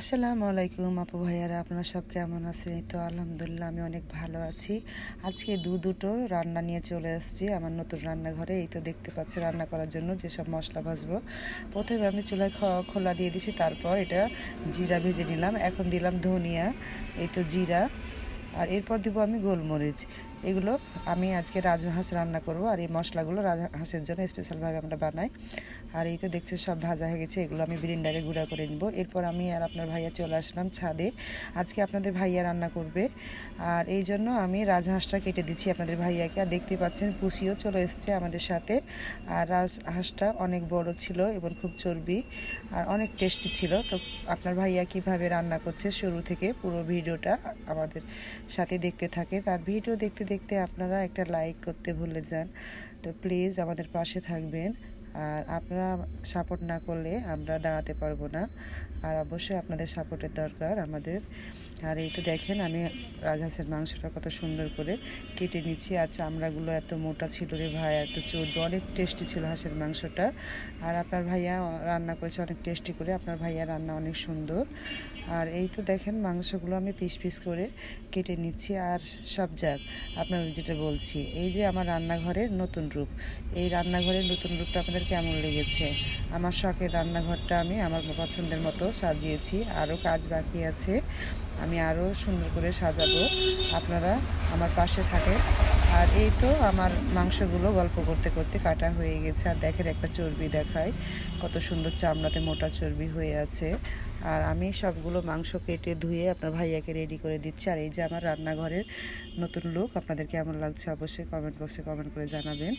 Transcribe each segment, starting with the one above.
আসসালামু আলাইকুম আপু ভাইয়ারা, আপনারা সব কেমন আছেন? এই তো আলহামদুলিল্লাহ আমি অনেক ভালো আছি। আজকে দুটো রান্না নিয়ে চলে এসেছি আমার নতুন রান্নাঘরে। এই তো দেখতে পাচ্ছি রান্না করার জন্য যেসব মশলা ভাজবো। প্রথমে আমি চুলায় খোলা দিয়ে দিয়েছি, তারপর এটা জিরা ভেজে নিলাম। এখন দিলাম ধনিয়া, এই তো জিরা, আর এরপর দিব আমি গোলমরিচ। এগুলো আমি আজকে রাজহাঁস রান্না করব, আর এই মশলাগুলো রাজহাঁসের জন্য স্পেশালভাবে আমরা বানাই। আর এই তো দেখছি সব ভাজা হয়ে গেছে, এগুলো আমি ব্লেন্ডারে গুঁড়া করে নিব। এরপর আমি আর আপনার ভাইয়া চলে আসলাম ছাদে। আজকে আপনাদের ভাইয়া রান্না করবে, আর এই জন্য আমি রাজহাঁসটা কেটে দিচ্ছি আপনাদের ভাইয়াকে। আর দেখতে পাচ্ছেন পুষিও চলে এসছে আমাদের সাথে। আর রাজহাঁসটা অনেক বড় ছিল এবং খুব চর্বি আর অনেক টেস্টি ছিল। তো আপনার ভাইয়া কিভাবে রান্না করছে শুরু থেকে পুরো ভিডিওটা আমাদের সাথে দেখতে থাকেন। আর ভিডিও দেখতে দেখতে আপনারা একটা লাইক করতে ভুলে যান, তো প্লিজ আমাদের পাশে থাকবেন। আর আপনারা সাপোর্ট না করলে আমরা দাঁড়াতে পারবো না, আর অবশ্যই আপনাদের সাপোর্টের দরকার আমাদের। আর এই তো দেখেন আমি রাজহাঁসের মাংসটা কত সুন্দর করে কেটে নিচ্ছি। আর চামড়াগুলো এত মোটা ছিল রে ভাই, এত চর্বি, অনেক টেস্টি ছিল হাঁসের মাংসটা। আর আপনার ভাইয়া রান্না করেছে অনেক টেস্টি করে, আপনার ভাইয়া রান্না অনেক সুন্দর। আর এই তো দেখেন মাংসগুলো আমি পিস পিস করে কেটে নিচ্ছি। আর সব যাক, আপনাদের যেটা বলছি, এই যে আমার রান্নাঘরের নতুন রূপ, এই রান্নাঘরের নতুন রূপটা আপনাদের কেমন লেগেছে? আমার শখের রান্নাঘরটা আমি আমার পছন্দের মতো সাজিয়েছি, আরও কাজ বাকি আছে, আমি আরও সুন্দর করে সাজাবো। আপনারা আমার পাশে থাকেন। আর এই তো আমার মাংসগুলো গল্প করতে করতে কাটা হয়ে গেছে। আর দেখেন একটা চর্বি দেখায়, কত সুন্দর চামড়াতে মোটা চর্বি হয়ে আছে। আর আমি সবগুলো মাংস কেটে ধুয়ে আপনার ভাইয়াকে রেডি করে দিচ্ছি। আর এই যে আমার রান্নাঘরের নতুন লুক, আপনাদের কেমন লাগছে অবশ্যই কমেন্ট বক্সে কমেন্ট করে জানাবেন।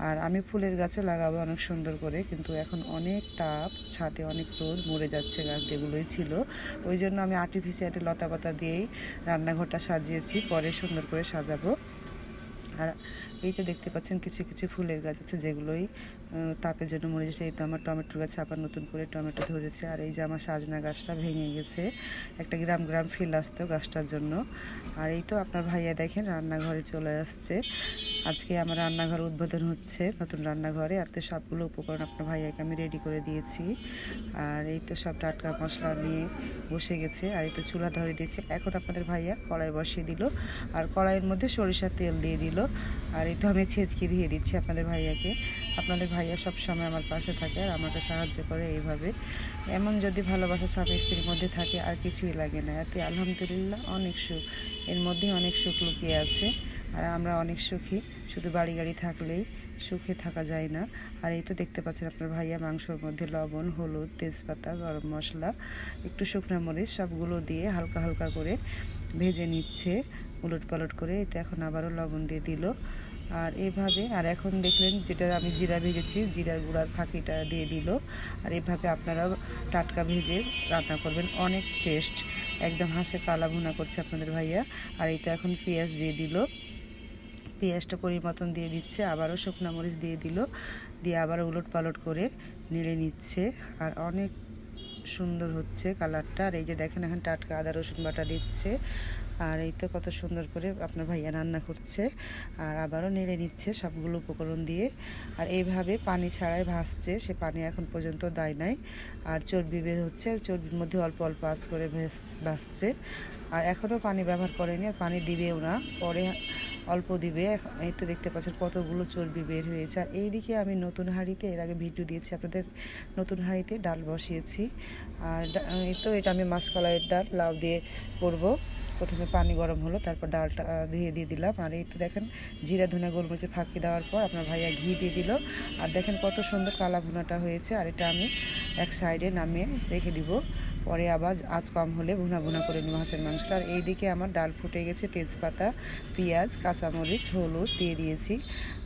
আর আমি ফুলের গাছও লাগাবো অনেক সুন্দর করে, কিন্তু এখন অনেক তাপ, ছাদে অনেক রোদ, মরে যাচ্ছে গাছ যেগুলোই ছিল। ওই জন্য আমি আর্টিফিশিয়ালি লতা পাতা দিয়েই রান্নাঘরটা সাজিয়েছি, পরে সুন্দর করে সাজাবো। আর এই তো দেখতে পাচ্ছেন কিছু কিছু ফুলের গাছ আছে যেগুলোই তাপের জন্য মরে যাচ্ছে। এই তো আমার টমেটোর গাছে আবার নতুন করে টমেটো ধরেছে। আর এই যে আমার সাজনা গাছটা ভেঙে গেছে, একটা গ্রাম গ্রাম ফিল আসতো গাছটার জন্য। আর এই তো আপনার ভাইয়া দেখেন রান্নাঘরে চলে আসছে। আজকে আমার রান্নাঘর উদ্বোধন হচ্ছে নতুন রান্নাঘরে। আর তো সবগুলো উপকরণ আপনার ভাইয়াকে আমি রেডি করে দিয়েছি। আর এই তো সব টাটকা মশলা নিয়ে বসে গেছে। আর এই তো চুলা ধরে দিয়েছে। এখন আপনাদের ভাইয়া কড়াই বসিয়ে দিল, আর কড়াইয়ের মধ্যে সরিষার তেল দিয়ে দিল। আর এই তো আমি ছেঁচকি ধুয়ে দিচ্ছি আপনাদের ভাইয়াকে। আপনাদের ভাইয়া সব সময় আমার পাশে থাকে আর আমাকে সাহায্য করে এইভাবে। এমন যদি ভালোবাসা স্বামী স্ত্রীর মধ্যে থাকে আর কিছুই লাগে না, এতে আলহামদুলিল্লাহ অনেক সুখ, এর মধ্যে অনেক সুখ লুকিয়ে আছে। আর আমরা অনেক সুখী, শুধু বাড়ি গাড়ি থাকলেই সুখে থাকা যায় না। আর এই তো দেখতে পাচ্ছেন আপনার ভাইয়া মাংসর মধ্যে লবণ, হলুদ, তেজপাতা, গরম মশলা, একটু শুকনো মরিচ সবগুলো দিয়ে হালকা হালকা করে ভেজে নিচ্ছে উলট পালট করে। এই তো এখন আবারও লবণ দিয়ে দিল। আর এইভাবে, আর এখন দেখলেন যেটা আমি জিরা ভেজেছি, জিরার গুঁড়ার ফাঁকিটা দিয়ে দিল। আর এইভাবে আপনারাও টাটকা ভেজে রান্না করবেন, অনেক টেস্ট, একদম হাঁসের কালা ভুনা করছে আপনাদের ভাইয়া। আর এই তো এখন পেঁয়াজ দিয়ে দিল, পেঁয়াজটা পরিমতন দিয়ে দিচ্ছে, আবারও শুকনো মরিচ দিয়ে দিল, দিয়ে আবার উলট পালট করে নেড়ে নিচ্ছে। আর অনেক সুন্দর হচ্ছে কালারটা। আর এই যে দেখেন এখন টাটকা আদা রসুন বাটা দিচ্ছে। আর এই তো কত সুন্দর করে আপনার ভাইয়া রান্না করছে। আর আবারও নেড়ে নিচ্ছে সবগুলো উপকরণ দিয়ে। আর এইভাবে পানি ছাড়াই ভাজছে, সে পানি এখন পর্যন্ত দেয় নাই। আর চর্বি বের হচ্ছে, আর চর্বির মধ্যে অল্প অল্প আঁচ করে ভাজছে। আর এখনও পানি ব্যবহার করেনি, আর পানি দিবেও না, পরে অল্প দিবে। এই তো দেখতে পাচ্ছেন কতগুলো চর্বি বের হয়েছে। আর এইদিকে আমি নতুন হাঁড়িতে, এর আগে ভিডিও দিয়েছি আপনাদের, নতুন হাঁড়িতে ডাল বসিয়েছি। আর এই তো এটা আমি মাসকলাইয়ের ডাল লাউ দিয়ে করব। প্রথমে পানি গরম হলো, তারপর ডালটা দিয়ে দিলাম। আর এই তো দেখেন জিরা ধনে গোলমরিচের ফাঁকি দেওয়ার পর আপনার ভাইয়া ঘি দিয়ে দিল। আর দেখেন কত সুন্দর কালা ভুনাটা হয়েছে। আর এটা আমি এক সাইডে নামিয়ে রেখে দিব, পরে আবার আঁচ কম হলে ভুনা ভুনা করে নেব হাঁসের মাংসটা। আর এইদিকে আমার ডাল ফুটে গেছে, তেজপাতা, পেঁয়াজ, কাঁচামরিচ, হলুদ দিয়ে দিয়েছি।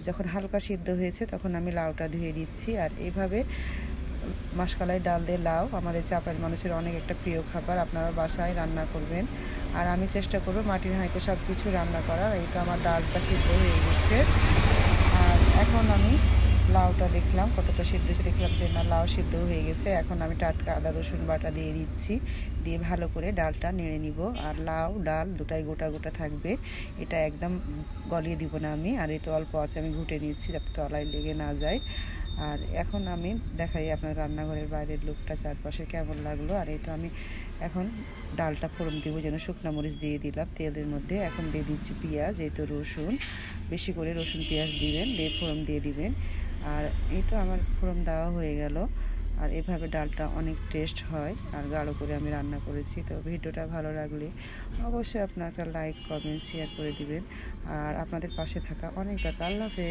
যখন হালকা সিদ্ধ হয়েছে তখন আমি লাউটা ধুয়ে দিচ্ছি। আর এইভাবে মাসকলাই ডাল দিয়ে লাউ আমাদের চাপাইল মানুষের অনেক একটা প্রিয় খাবার, আপনারা বাসায় রান্না করবেন। আর আমি চেষ্টা করব মাটির হাঁড়িতে সব কিছু রান্না করার। এই তো আমার ডালটা সিদ্ধ হয়ে গেছে। আর এখন আমি লাউটা দেখলাম কতটা সিদ্ধ হয়েছে, দেখলাম যে না লাউ সিদ্ধ হয়ে গেছে। এখন আমি টাটকা আদা রসুন বাটা দিয়ে দিচ্ছি, দিয়ে ভালো করে ডালটা নেড়ে নিব। আর লাউ ডাল দুটাই গোটা গোটা থাকবে, এটা একদম গলিয়ে দিব না আমি। আর এই তো অল্প আছে আমি ঘুটে নিচ্ছি যাতে তলায় লেগে না যায়। আর এখন আমি দেখাই আপনার রান্নাঘরের বাইরের লুকটা চারপাশে কেমন লাগলো। আর এই তো আমি এখন ডালটা ফোড়ন দিব, যেন শুকনো মরিচ দিয়ে দিলাম তেলের মধ্যে। এখন দিয়ে দিচ্ছি পেঁয়াজ, এই তো রসুন, বেশি করে রসুন পেঁয়াজ দিবেন, দিয়ে ফোড়ন দিয়ে দিবেন। আর এই তো আমার ফোড়ন দেওয়া হয়ে গেল। আর এভাবে ডালটা অনেক টেস্ট হয়, আর গাঢ় করে আমি রান্না করেছি। তো ভিডিওটা ভালো লাগলে অবশ্যই আপনারা একটা লাইক কমেন্ট শেয়ার করে দিবেন। আর আপনাদের পাশে থাকা অনেক টাকা। আল্লাহ হাফেজ।